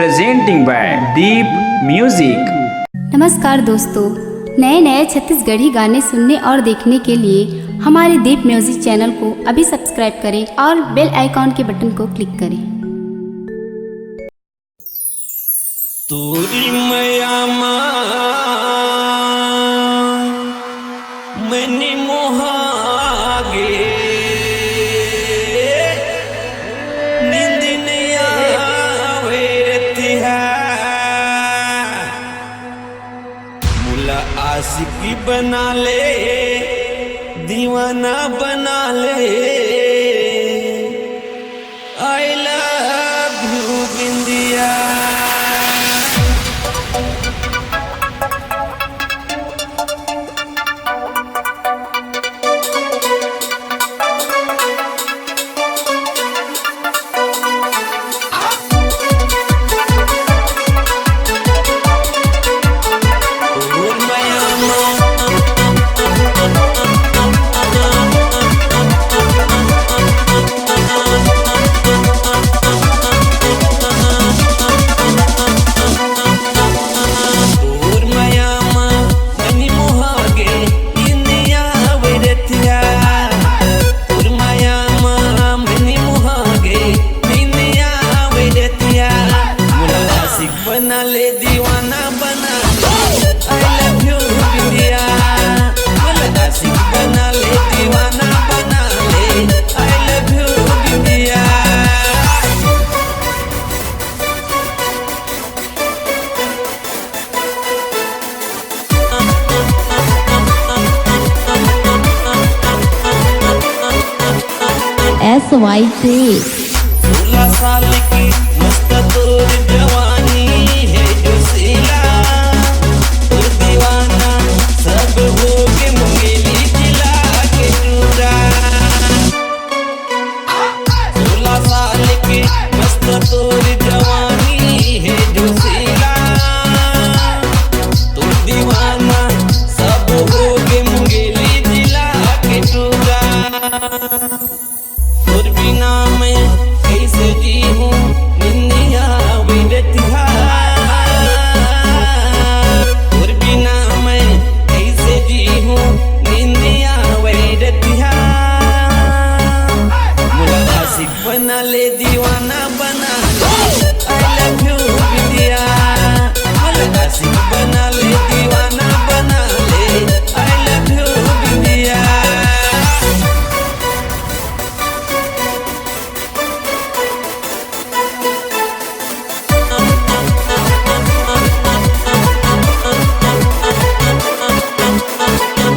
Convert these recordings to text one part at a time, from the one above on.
presenting by Deep Music। नमस्कार दोस्तों, नए नए छत्तीसगढ़ी गाने सुनने और देखने के लिए हमारे दीप म्यूजिक चैनल को अभी सब्सक्राइब करें और बेल आइकॉन के बटन को क्लिक करें। तोरी मैया मैंने मोहागे नींद नहीं आवे तिहा मुला आशिकी बना ले दीवाना बना ले आई लव यू बिंदिया। SYT 16 साल की मस्त तोर जवानी है जो सीला और दीवाना सब हो के मुंगेली जिला के चूड़ा। 16 साल की मस्त तोर जवानी है जो सीला तो दीवाना सब हो के मुंगेली जिला के चूड़ा। और बिना मैं कैसे जी हूँ निन्निया विरतिहा और बिना मैं कैसे जी हूँ निन्निया विरतिहा मुला आशिक बना ले दीवाना बना ले आई लव यू बिंदिया। मुला आशिक बना ले दीवाना बना ले आई लव यू बिंदिया।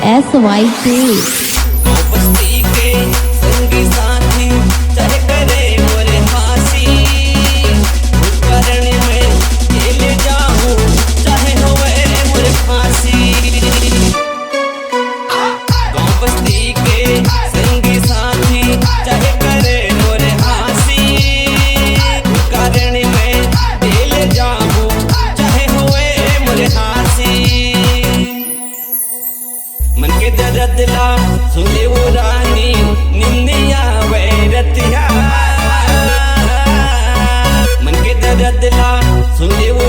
SYT बस्ती के संगी साथी चाहे करे मोरे फांसी करने में ले जाऊं चाहे होवे मोरे फांसी। गाँव बस्ती के संगी साथी चाहे करे मोरे फांसी करने में ले जाऊं चाहे होवे मोरे फांसी। मन के दर्द ला सुने वो रानी निंदिया वैरतिया मन के दर्द ला सुने वो